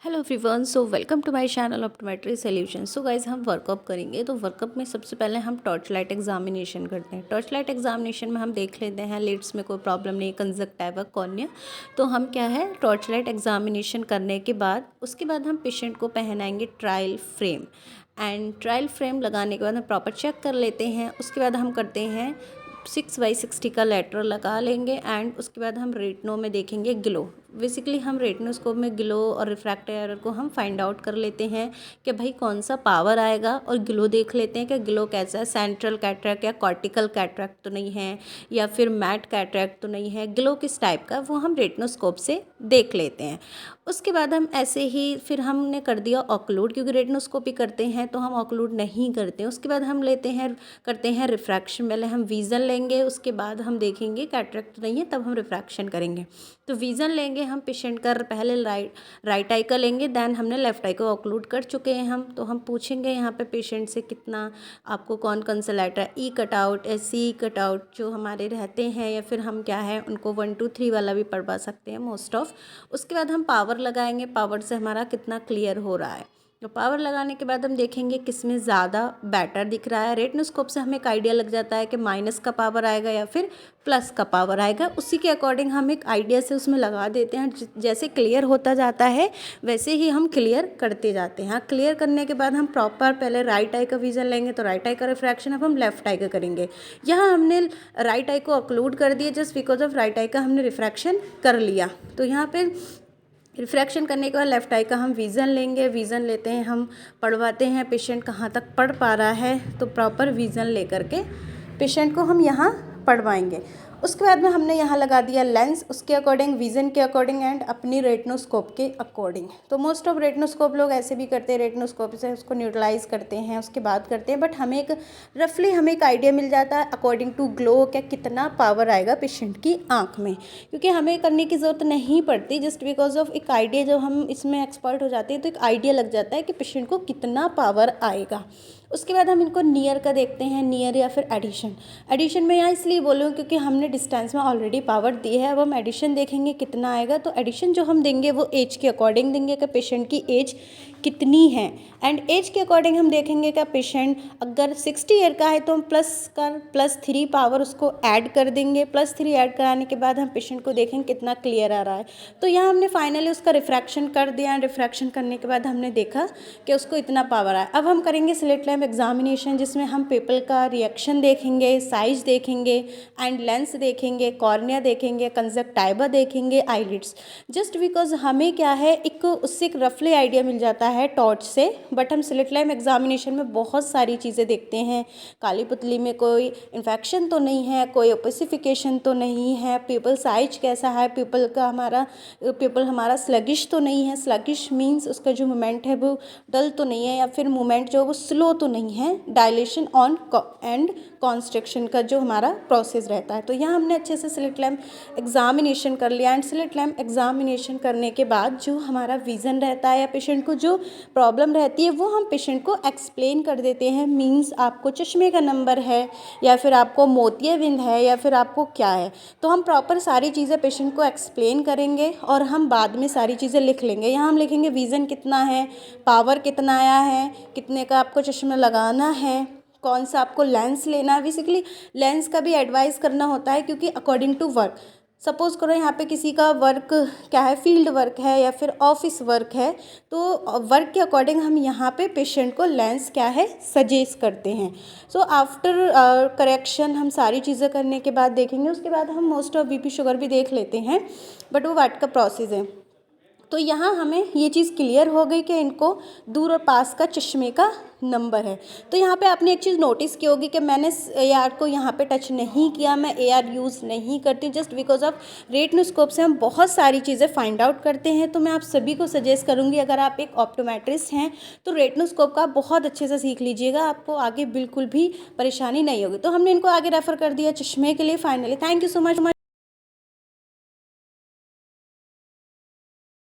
Hello everyone, so welcome to my channel optometry solution. So guys हम workup करेंगे। तो workup में सबसे पहले हम टॉर्च लाइट एग्जामिनेशन करते हैं। टॉर्च लाइट एग्जामिनेशन में हम देख लेते हैं लिड्स में कोई प्रॉब्लम नहीं, कंजक्टिवा, कॉर्निया। तो हम क्या है, टॉर्च लाइट एग्जामिनेशन करने के बाद उसके बाद हम पेशेंट को पहनाएंगे trial frame. And trial frame लगाने के बाद हम प्रॉपर चेक कर लेते हैं। उसके बाद हम करते हैं 6x60 का लेटरल लगा लेंगे। एंड उसके बाद हम रेटिनो में देखेंगे ग्लो। बेसिकली हम रेटिनोस्कोप में ग्लो और रिफ्रैक्टिव एरर को हम फाइंड आउट कर लेते हैं कि भाई कौन सा पावर आएगा, और ग्लो देख लेते हैं कि ग्लो कैसा है, सेंट्रल कैटरैक्ट या कॉर्टिकल कैटरैक्ट तो नहीं है, या फिर मैट कैटरैक्ट तो नहीं है। ग्लो किस टाइप का वो हम रेटिनोस्कोप से देख लेते हैं। उसके बाद हम ऐसे ही फिर हमने कर दिया ऑक्लूड, क्योंकि रेटिनोस्कोपी करते हैं तो हम ऑक्लूड नहीं करते। उसके बाद हम करते हैं रिफ्रैक्शन। पहले हम विज़न लेंगे, उसके बाद हम देखेंगे कैटरैक्ट नहीं है, तब हम रिफ्रैक्शन करेंगे। तो विज़न लेंगे हम पेशेंट का, पहले राइट आई का लेंगे, देन हमने लेफ्ट आई को ऑक्लूड कर चुके हैं हम। तो हम पूछेंगे यहाँ पे पेशेंट से कितना आपको कौन सा लाइट है, ई कटआउट, सी कटआउट जो हमारे रहते हैं, या फिर हम क्या है उनको 1 2 3 वाला भी पढ़वा सकते हैं मोस्ट ऑफ। उसके बाद हम पावर लगाएंगे, पावर से हमारा कितना क्लियर हो रहा है। तो पावर लगाने के बाद हम देखेंगे किस में ज़्यादा बेटर दिख रहा है। रेटिनोस्कोप से हमें एक आइडिया लग जाता है कि माइनस का पावर आएगा या फिर प्लस का पावर आएगा। उसी के अकॉर्डिंग हम एक आइडिया से उसमें लगा देते हैं। जैसे क्लियर होता जाता है वैसे ही हम क्लियर करते जाते हैं। क्लियर करने के बाद हम प्रॉपर पहले राइट आई का विजन लेंगे, तो राइट आई का रिफ्रैक्शन अब हम लेफ्ट आई का करेंगे। यहाँ हमने राइट आई को ऑक्लूड कर दिया just because of right I का हमने रिफ्रैक्शन कर लिया। तो यहाँ पे रिफ्रैक्शन करने के बाद लेफ्ट आई का हम विज़न लेंगे। विज़न लेते हैं, हम पढ़वाते हैं पेशेंट कहाँ तक पढ़ पा रहा है, तो प्रॉपर विज़न लेकर के पेशेंट को हम यहाँ पढ़वाएंगे। उसके बाद में हमने यहाँ लगा दिया लेंस, उसके अकॉर्डिंग, विज़न के अकॉर्डिंग एंड अपनी रेटिनोस्कोप के अकॉर्डिंग। तो मोस्ट ऑफ रेटिनोस्कोप लोग ऐसे भी करते हैं, रेटिनोस्कोप से उसको न्यूट्रलाइज करते हैं, उसके बाद करते हैं। बट हमें एक रफली हमें एक आइडिया मिल जाता है अकॉर्डिंग टू ग्लो क्या कितना पावर आएगा पेशेंट की आँख में, क्योंकि हमें करने की ज़रूरत नहीं पड़ती। जस्ट बिकॉज ऑफ एक आइडिया, जब हम इसमें एक्सपर्ट हो जाते हैं तो एक आइडिया लग जाता है कि पेशेंट को कितना पावर आएगा। उसके बाद हम इनको नियर का देखते हैं, नियर या फिर एडिशन में यहाँ इसलिए बोलूँ क्योंकि हमने डिस्टेंस में ऑलरेडी पावर दी है। अब हम एडिशन देखेंगे कितना आएगा। तो एडिशन जो हम देंगे वो एज के अकॉर्डिंग देंगे कि पेशेंट की एज कितनी है। एंड एज के अकॉर्डिंग हम देखेंगे कि पेशेंट अगर 60 ईयर का है तो हम +3 पावर उसको ऐड कर देंगे। +3 ऐड कराने के बाद हम पेशेंट को देखेंगे कितना क्लियर आ रहा है। तो यहाँ हमने फाइनली उसका रिफ्रैक्शन कर दिया। रिफ्रैक्शन करने के बाद हमने देखा कि उसको इतना पावर आया। अब हम करेंगे स्लिट लैम्प एग्जामिनेशन, जिसमें हम पिपल का रिएक्शन देखेंगे, साइज देखेंगे एंड लेंस देखेंगे, कॉर्निया देखेंगे, कंजक्टिवा देखेंगे, आईलिड्स। जस्ट बिकॉज हमें क्या है एक उससे एक रफली आइडिया मिल जाता है टॉर्च से। बट हम स्लिट लैम्प एग्जामिनेशन में बहुत सारी चीज़ें देखते हैं। काली पुतली में कोई इन्फेक्शन तो नहीं है, कोई ओपेसिफिकेशन तो नहीं है, पिपल साइज कैसा है, पिपल हमारा स्लगिश तो नहीं है। स्लगिश मीन्स उसका जो मूवमेंट है वो डल तो नहीं है, या फिर मूवमेंट जो वो स्लो तो नहीं है। डायलेशन ऑन एंड कॉन्स्ट्रक्शन का जो हमारा प्रोसेस रहता है। तो यहाँ हमने अच्छे से स्लिट लैम्प एग्जामिनेशन कर लिया। एंड स्लिट लैम्प एग्जामिनेशन करने के बाद जो हमारा विज़न रहता है या पेशेंट को जो प्रॉब्लम रहती है वो हम पेशेंट को एक्सप्लेन कर देते हैं। मीन्स आपको चश्मे का नंबर है, या फिर आपको मोतियाबिंद है, या फिर आपको क्या है। तो हम प्रॉपर सारी चीज़ें पेशेंट को एक्सप्लेन करेंगे और हम बाद में सारी चीज़ें लिख लेंगे। यहाँ हम लिखेंगे विज़न कितना है, पावर कितना आया है, कितने का आपको चश्मा लगाना है, कौन सा आपको लेंस लेना है। बेसिकली लेंस का भी एडवाइस करना होता है, क्योंकि अकॉर्डिंग टू वर्क। सपोज़ करो यहाँ पे किसी का वर्क क्या है, फील्ड वर्क है या फिर ऑफिस वर्क है, तो वर्क के अकॉर्डिंग हम यहाँ पे पेशेंट को लेंस क्या है सजेस्ट करते हैं। सो आफ्टर करेक्शन हम सारी चीज़ें करने के बाद देखेंगे। उसके बाद हम मोस्ट ऑफ बीपी शुगर भी देख लेते हैं, बट वो वाट का प्रोसेस है। तो यहाँ हमें ये चीज़ क्लियर हो गई कि इनको दूर और पास का चश्मे का नंबर है। तो यहाँ पे आपने एक चीज़ नोटिस की होगी कि मैंने AR को यहाँ पे टच नहीं किया। मैं AR यूज़ नहीं करती जस्ट बिकॉज ऑफ रेटिनोस्कोप से हम बहुत सारी चीज़ें फाइंड आउट करते हैं। तो मैं आप सभी को सजेस्ट करूँगी, अगर आप एक ऑप्टोमेट्रिस्ट हैं तो रेटिनोस्कोप का बहुत अच्छे से सीख लीजिएगा, आपको आगे बिल्कुल भी परेशानी नहीं होगी। तो हमने इनको आगे रेफ़र कर दिया चश्मे के लिए। Finally thank you so much.